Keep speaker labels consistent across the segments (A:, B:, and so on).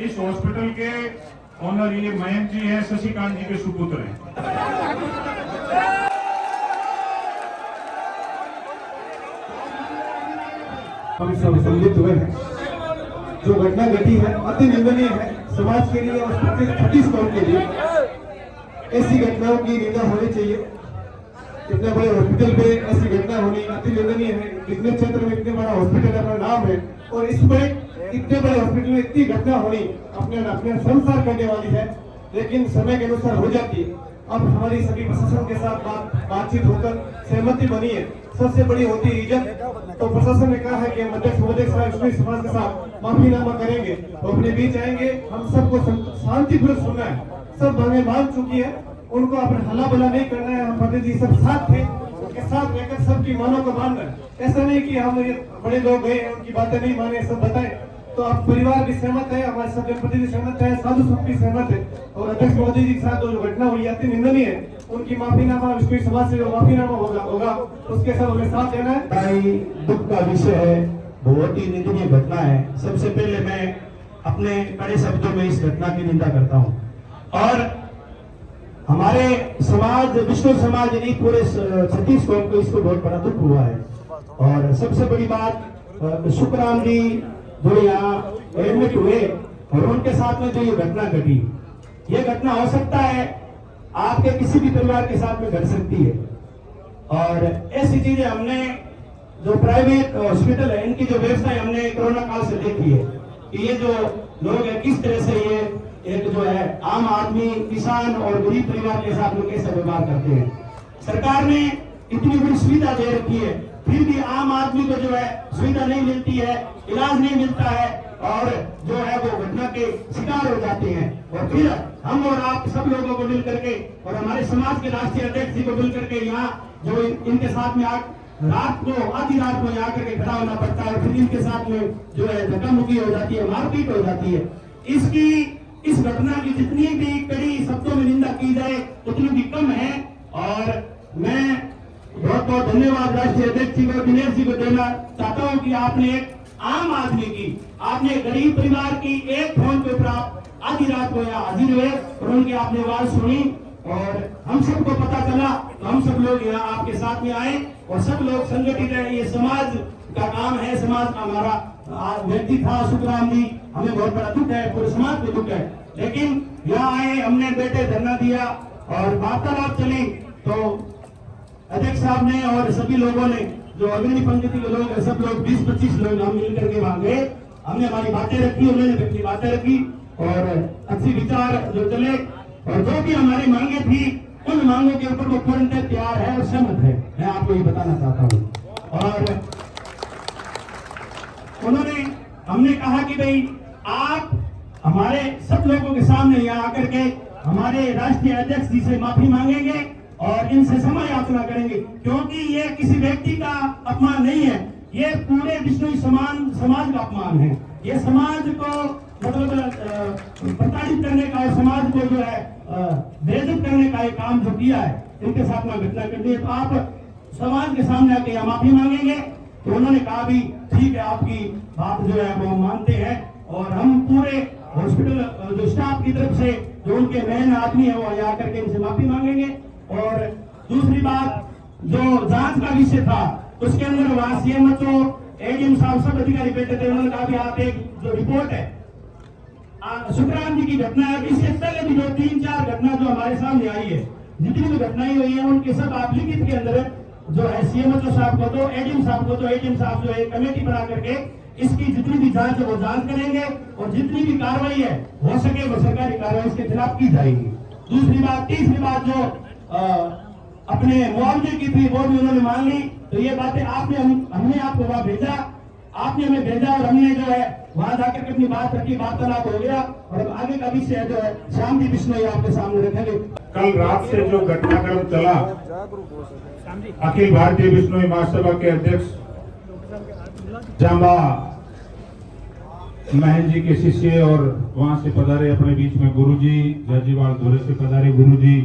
A: इस हॉस्पिटल के ऑनर ये मयंक जी हैं, शशिकांत जी के सुपुत्र हैं।
B: हम सब सम्मिलित हुए हैं। जो घटना घटी है अति निंदनीय है समाज के लिए और छत्तीस कौम के लिए। ऐसी घटनाओं की निंदा होनी चाहिए। इतने बड़े हॉस्पिटल पे ऐसी घटना होनी अति निंदनीय है। बिजनेस क्षेत्र में इतने बड़ा हॉस्पिटल अपना नाम है और इस बड़े इतने बड़े हॉस्पिटल में इतनी घटना होनी अपने संसार करने वाली है, लेकिन समय के अनुसार हो जाती है। अब हमारी सभी प्रशासन के साथ बातचीत होकर सहमति बनी है। सबसे बड़ी होती है इज्जत। तो प्रशासन ने कहा है कि हम अध्यक्ष महोदय समाज के साथ माफीनामा करेंगे, तो अपने बीच आएंगे। हम सबको शांतिपूर्वक सुनना है। सब भागे मान चुकी है, उनको अपना हला बला नहीं करना है। हम पंडित जी सब साथ थे, उनके साथ रहकर सबकी मानों को मानना है। ऐसा नहीं कि हम ये बड़े लोग गए उनकी बातें नहीं माने, सब बताएं। तो अब परिवार भी सहमत है, हमारे सब जनप्रतिनिधि सहमत है, साधु संत भी सहमत है। और अध्यक्ष महोदय जी के साथ जो घटना हुई अति निंदनीय है, उनकी माफीनामा विश्व समाज से जो माफीनामा होगा उसके सब हमें साथ देना है।
C: दुख का विषय है, बहुत ही निंदनीय घटना है। सबसे पहले मैं अपने कड़े शब्दों में इस घटना की निंदा करता हूँ। और हमारे समाज, विश्व समाज नहीं पूरे छत्तीस कौम को इसको बहुत बड़ा दुख हुआ है। और सबसे बड़ी बात शुक्राम जी जो यहाँ एडमिट हुए और उनके साथ में जो ये घटना घटी, ये घटना हो सकता है आपके किसी भी परिवार के साथ में घट सकती है। और ऐसी चीजें हमने जो प्राइवेट हॉस्पिटल है इनकी जो व्यवस्था हमने कोरोना काल से देखी है कि ये जो लोग है किस तरह से ये एक जो है आम आदमी, किसान और गरीब परिवार के साथ में कैसे व्यवहार करते हैं। सरकार ने इतनी बड़ी सुविधा दे रखी है, फिर भी आम आदमी को जो है सुविधा नहीं मिलती है, इलाज नहीं मिलता है और जो है वो घटना के शिकार हो जाते हैं। और फिर हम और आप सब लोगों को मिल करके और हमारे समाज के राष्ट्रीय अध्यक्ष जी को मिल करके यहाँ जो इनके साथ में रात को आधी रात को यहाँ करके खड़ा होना पड़ता है। फिर इनके साथ में जो है धक्का मुक्की हो जाती है, मारपीट हो जाती है। इस घटना की जितनी भी कड़ी शब्दों में निंदा की जाए उतनी भी कम है। और मैं बहुत बहुत धन्यवाद राष्ट्रीय अध्यक्ष जी को, दिनेश जी को देना चाहता हूँ कि आपने एक आम आदमी की, आपने गरीब परिवार की एक फोन पे प्राप्त आधी रात को यहाँ हाजिर हुए और उनकी आपने आवाज सुनी और हम सबको पता चला तो हम सब लोग यहाँ आपके साथ में आए और सब लोग संगठित है। ये समाज का काम है, समाज का हमारा व्यक्ति था शुक्राम जी, हमें बहुत बड़ा दुख है, पूरे समाज को दुख है। लेकिन यहाँ आए, हमने बैठे धरना दिया और वार्तालाप चली तो अध्यक्ष साहब ने और सभी लोगों ने जो अग्रणी पंक्ति के लोग हैं, सब लोग 20-25 लोग हम मिल करके वहां गए। हमने हमारी बातें रखी, उन्होंने अपनी बातें रखी और अच्छी विचार जो चले और जो भी हमारी मांगे थी उन मांगों के ऊपर वो पूर्णतः तैयार है और सहमत है, मैं आपको ये बताना चाहता हूँ। और हमने कहा कि भाई आप हमारे सब लोगों के सामने यहाँ आकर के हमारे राष्ट्रीय अध्यक्ष जी से माफी मांगेंगे और इनसे क्षमा याचना करेंगे, क्योंकि ये किसी व्यक्ति का अपमान नहीं है, ये पूरे विष्णु समाज का अपमान है। ये समाज को मतलब प्रताड़ित करने का और समाज को जो है बेइज्जत करने का एक काम जो किया है, इनके साथ में घटना करनी है। तो आप समाज के सामने आके यहाँ माफी मांगेंगे। तो उन्होंने कहा भी ठीक है, आपकी बात जो है वो मानते हैं और हम पूरे हॉस्पिटल जो स्टाफ की तरफ से जो उनके मेन आदमी है वो यहाँ करके इनसे माफी मांगेंगे। और दूसरी बात जो जांच का विषय था उसके अंदर वहां सीएमएचओ, एडीएम साहब सब अधिकारी बैठे थे। उन्होंने कहा भी आप एक जो रिपोर्ट है शुक्राम जी की घटना है, इससे पहले भी जो 3-4 घटना जो हमारे सामने आई है, जितनी भी घटनाएं हुई है उनके सब आप लिखित के अंदर जो है सीएमएचओ साहब को तो एडीएम साहब को तो एडीएम साहब जो है कमेटी बना करके इसकी जितनी भी जांच है वो जांच करेंगे और जितनी भी कार्रवाई है हो सके वो सरकारी कार्रवाई इसके खिलाफ की जाएगी। दूसरी बात, तीसरी बात जो अपने मुआवजे की थी वो भी उन्होंने मान ली। तो ये बातें हमने आपको वहां भेजा, आपने हमें भेजा और हमने जो है वहां जाकर के अपनी बात रखी, वार्तालाप हो गया और अब आगे का विषय जो है शांति विष्णु आपके सामने रखेंगे।
A: कल रात से जो घटनाक्रम चला, अखिल भारतीय विष्णु महासभा के अध्यक्ष जांबा महन जी के शिष्य और वहां से पधारे अपने बीच में गुरुजी, जजीवाल धोरे से पधारे गुरुजी,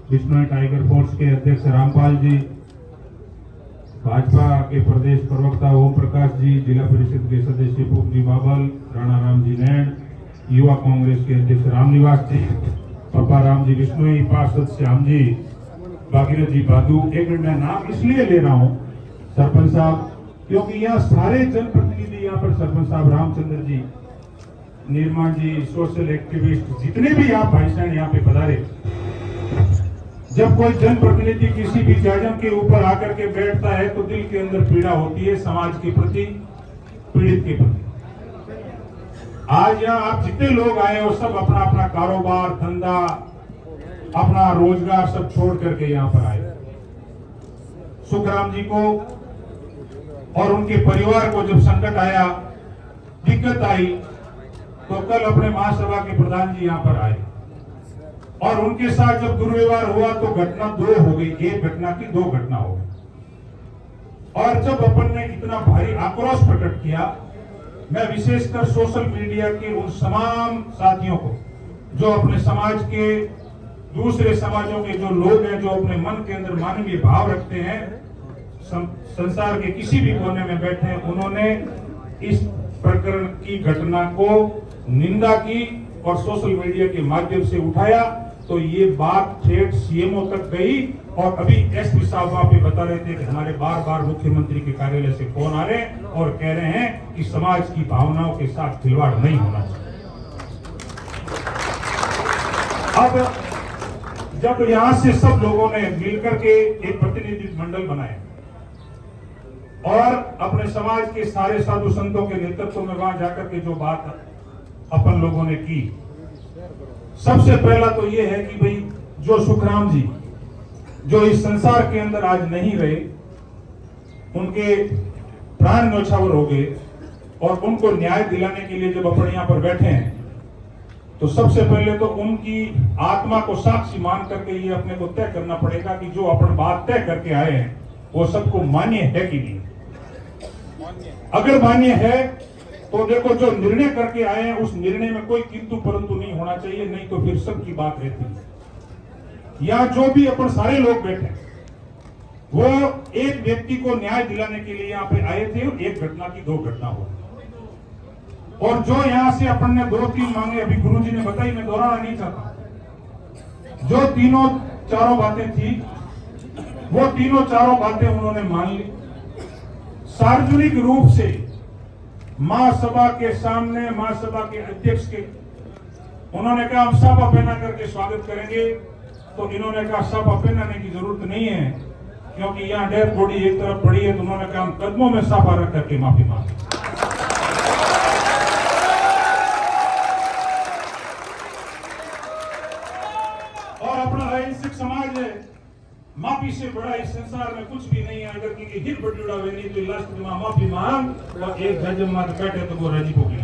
A: विष्णु टाइगर फोर्स के अध्यक्ष रामपाल जी, भाजपा के प्रदेश प्रवक्ता ओम प्रकाश जी, जिला परिषद के सदस्य पोपजी बाबल, राणा राम जी नैन, युवा कांग्रेस के अध्यक्ष रामनिवास जी, पप्पा राम जी विश्नोई, पार्षद श्याम जी, भागीरथ जी बादू। एक मिनट मैं नाम इसलिए ले रहा हूँ सरपंच साहब, क्योंकि यहाँ सारे जनप्रतिनिधि, यहाँ पर सरपंच साहब रामचंद्र जी, निर्मा जी, सोशल एक्टिविस्ट, जितने भी आप भाई साहब यहाँ पे पधारे। जब कोई जनप्रतिनिधि किसी भी जजम के ऊपर आकर के बैठता है तो दिल के अंदर पीड़ा होती है, समाज के प्रति, पीड़ित के प्रति। आज यहाँ आप जितने लोग आए हो सब अपना अपना कारोबार, धंधा, अपना रोजगार सब छोड़ करके यहाँ पर आए। सुखराम जी को और उनके परिवार को जब संकट आया, दिक्कत आई, तो कल अपने महासभा के प्रधान जी यहाँ पर आए और उनके साथ जब दुर्व्यवहार हुआ तो घटना दो हो गई, एक घटना की दो घटना हो गई। और जब अपन ने इतना भारी आक्रोश प्रकट किया, मैं विशेषकर सोशल मीडिया के उन तमाम साथियों को जो अपने समाज के, दूसरे समाजों के जो लोग हैं, जो अपने मन के अंदर मानवीय भाव रखते हैं, संसार के किसी भी कोने में बैठे हैं, उन्होंने इस प्रकरण की घटना को निंदा की और सोशल मीडिया के माध्यम से उठाया। तो ये बात ठेठ सीएमओ तक गई और अभी एसपी साहब वहां पे बता रहे थे कि हमारे बार बार मुख्यमंत्री के कार्यालय से फोन आ रहे हैं और कह रहे हैं कि समाज की भावनाओं के साथ खिलवाड़ नहीं होना चाहिए। अब जब यहां से सब लोगों ने मिलकर के एक प्रतिनिधि मंडल बनाया और अपने समाज के सारे साधु संतों के नेतृत्व में वहां जाकर के जो बात अपन लोगों ने की, सबसे पहला तो ये है कि भाई जो सुखराम जी जो इस संसार के अंदर आज नहीं रहे, उनके प्राण न्योछावर हो गए और उनको न्याय दिलाने के लिए जब अपन यहाँ पर बैठे हैं तो सबसे पहले तो उनकी आत्मा को साक्षी मान करके ये अपने को तय करना पड़ेगा कि जो अपन बात तय करके आए हैं वो सबको मान्य है कि नहीं। अगर मान्य है तो देखो जो निर्णय करके आए हैं उस निर्णय में कोई किंतु परंतु नहीं होना चाहिए, नहीं तो फिर सबकी बात रहती है। यहाँ जो भी अपन सारे लोग बैठे वो एक व्यक्ति को न्याय दिलाने के लिए यहाँ पे आए थे, एक घटना की दो घटना हो और जो यहाँ से अपन ने दो तीन मांगे, अभी गुरुजी ने बताई, मैं दोहराना नहीं चाहता। जो तीनों चारों बातें थी वो तीनों चारों बातें उन्होंने मान ली। सार्वजनिक रूप से महासभा के सामने, महासभा के अध्यक्ष के, उन्होंने कहा हम साफा पहना करके स्वागत करेंगे, तो इन्होंने कहा साफा पहनाने की जरूरत नहीं है क्योंकि यहाँ डेड बॉडी एक तरफ पड़ी है, तो उन्होंने कहा हम कदमों में साफा रख करके माफी मांगे। और अपना अहिंसक समाज है, माफी से बड़ा इस संसार में कुछ भी नहीं है। अगर किसी हिर बटुड़ा हुए नहीं तो लास्ट में माफी मांग और एक जजम मार बैठे तो वो राजी हो गई।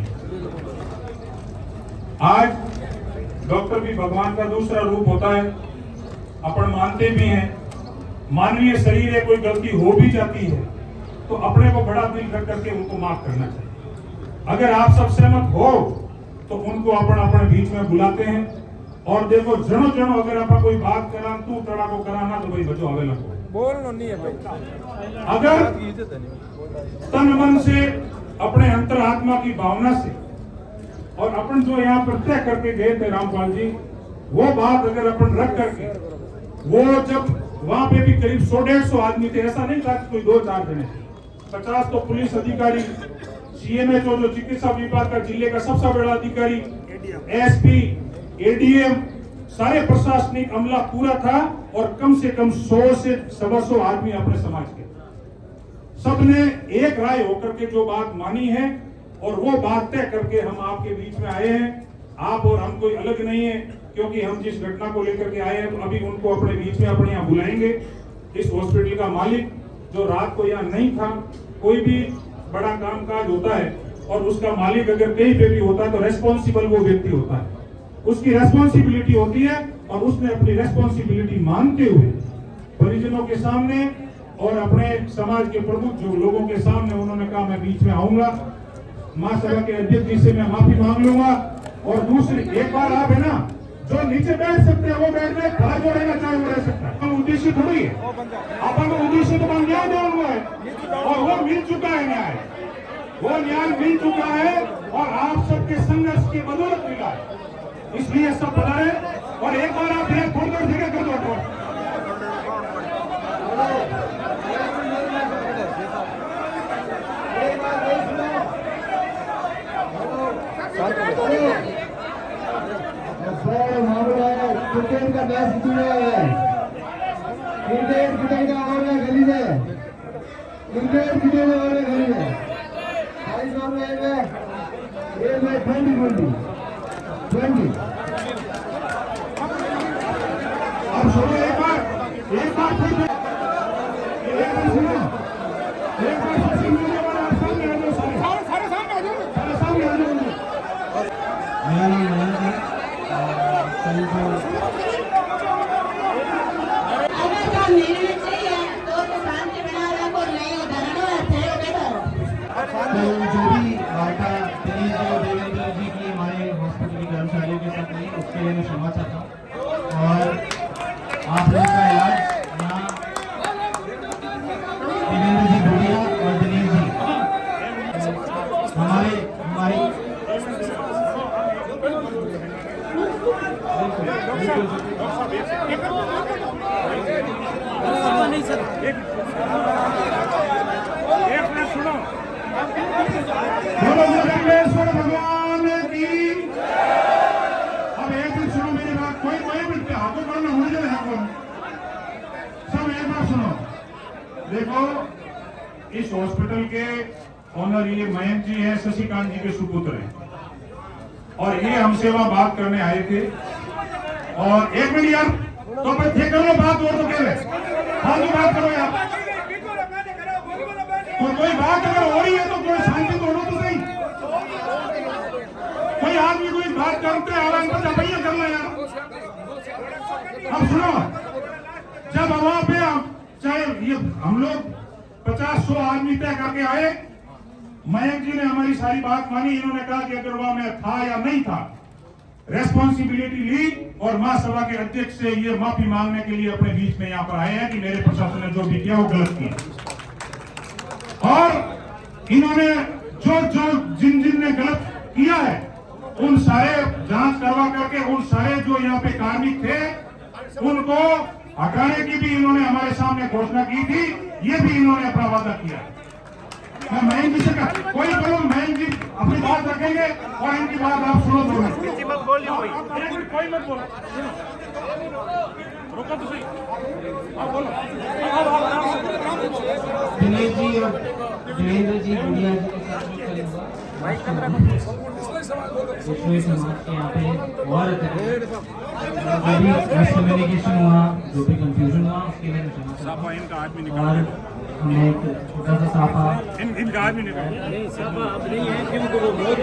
A: आज डॉक्टर भी भगवान का दूसरा रूप होता है, अपन मानते भी हैं। मानवीय शरीर है, कोई गलती हो भी जाती है तो अपने को बड़ा दिल कर करके उनको माफ करना चाहिए। अगर आप सब सहमत हो तो उनको अपन अपने बीच में बुलाते हैं और देखो जनो जनो अगर आप कोई बात करा तू तड़ा को कराना तो भाई बचो आवे लगो
D: बोलना नहीं है भाई।
A: अगर तन मन से अपने अंतर आत्मा की भावना से और अपन जो यहाँ पर तय करके गए थे रामपाल जी, वो बात अगर अपन रख करके, वो जब वहां पे भी करीब 100-150 आदमी थे, ऐसा नहीं था कि कोई 2-4 जने थे। 50 तो पुलिस अधिकारी, सीएमएचओ जो चिकित्सा विभाग का जिले का सबसे बड़ा अधिकारी, एसपी, एडीएम, सारे प्रशासनिक अमला पूरा था और कम से कम 100 से 125 आदमी अपने समाज के, सबने एक राय होकर के जो बात मानी है और वो बात तय करके हम आपके बीच में आए हैं। आप और हम कोई अलग नहीं है क्योंकि हम जिस घटना को लेकर के आए हैं तो अभी उनको अपने बीच में अपने यहाँ बुलाएंगे। इस हॉस्पिटल का मालिक जो रात को यहाँ नहीं था, कोई भी बड़ा कामकाज होता है और उसका मालिक अगर कहीं पे भी होता है तो रेस्पॉन्सिबल वो व्यक्ति होता है, उसकी रेस्पॉन्सिबिलिटी होती है और उसने अपनी रेस्पॉन्सिबिलिटी मानते हुए परिजनों के सामने और अपने समाज के प्रमुख जो लोगों के सामने उन्होंने कहा मैं बीच में आऊंगा, महासभा के अध्यक्ष जी से मैं माफी मांग लूंगा। और दूसरी एक बार आप है ना जो नीचे बैठ सकते हैं वो बैठ गए, खड़ा जो रहना चाहे वो रह सकता है। उद्देश्य थोड़ी है अपन का, उद्देश्य तो न्याय देना है और वो मिल चुका है न्याय। वो न्याय मिल चुका है और आप सबके संघर्ष की बदौलत मिला है, इसलिए सब बता रहे। और एक बार आप थोड़ी देर जगह कर दो।
B: क्रिकेट का मैच जीत रहा है, क्रिकेट जीतेगा और गली में, क्रिकेट जीतेगा और गली में, 20
A: अब सुनो एक बार फिर सुनो, एक बार सचिन जी के बाद आप सामने आ जाओ, सारे सामने आ जाओ।
B: मेरा नाम मयंक है। करीब तो जो भी वार्ता दिलीप जी और देवेंद्र जी की हमारे हॉस्पिटल के कर्मचारियों के साथ नहीं, उसके लिए मैं क्षमा चाहता हूँ। और आप लोग का इलाज यहाँ देवेंद्र जी भूरिया और दिलीप जी हमारी
D: नहीं सर, एक मिनट सुनो।
A: बोलो जगन्नाथ भगवान की। अब एक मिनट सुनो मेरी बात, कोई मिनट हाथों पर ना होने जाए हाथों। सब एक बार सुनो, देखो इस हॉस्पिटल के ऑनर ये मयंक जी हैं, शशिकांत जी के सुपुत्र हैं, और ये हमसे वहां बात करने आए थे। और एक मिनट यार, तो भाई ठीक कर लो बात, और तो कह रहे फालतू बात करो यार। तो कोई बात अगर हो रही है तो कोई शांति तोड़ो तो सही। कोई आदमी कोई बात करते आराम पर भैया करना यार। अब सुनो, जब वहां पे चाहे ये हम लोग 50-100 आदमी तय करके आए, मयंक जी ने हमारी सारी बात मानी। इन्होंने कहा कि अगर वहां में था या नहीं था, रेस्पॉन्सिबिलिटी ली और महासभा के अध्यक्ष से ये माफी मांगने के लिए अपने बीच में यहाँ पर आए हैं कि मेरे प्रशासन ने जो भी किया वो गलत किया। और इन्होंने जो जिन ने गलत किया है उन सारे जांच करवा करके उन सारे जो यहाँ पे कार्मिक थे उनको हटाने की भी इन्होंने हमारे सामने घोषणा की थी। ये भी इन्होंने अपना वादा किया। मैं मयंक जी से कहा, कोई बोलो, मयंक जी अपनी बात रखेंगे और इनकी बात आप सुनो। कोई मत बोलो, रोको तो सही, आप बोलो।
B: दिलीप जी और देवेंद्र जी भूरिया जी के साथ विश्व समाज के यहाँ पे और जो भी मिसकम्युनिकेशन हुआ, जो भी कंफ्यूजन हुआ, उसके लिए मैं क्षमा चाहता हूं। और हमें एक छोटा सा साफा
A: इनका आदमी नहीं
D: साफा अब नहीं है क्योंकि वो बहुत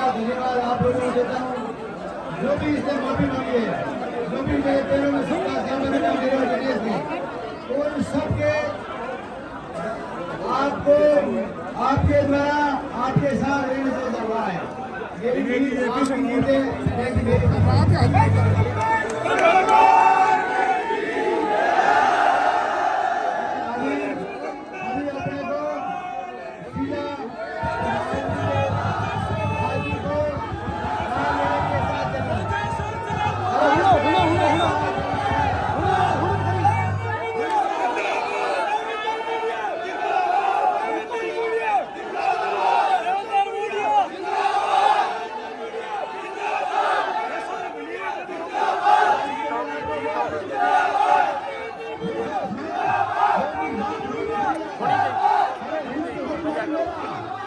B: धन्यवाद आप लोगों को देता हूँ। जो भी इससे माफी मांगी है, जो भी मेरे पैरों में सबका सामने का मेरे प्रदेश में, उन सबके आपको आपके द्वारा आपके साथ रहने से हुआ है। मेरी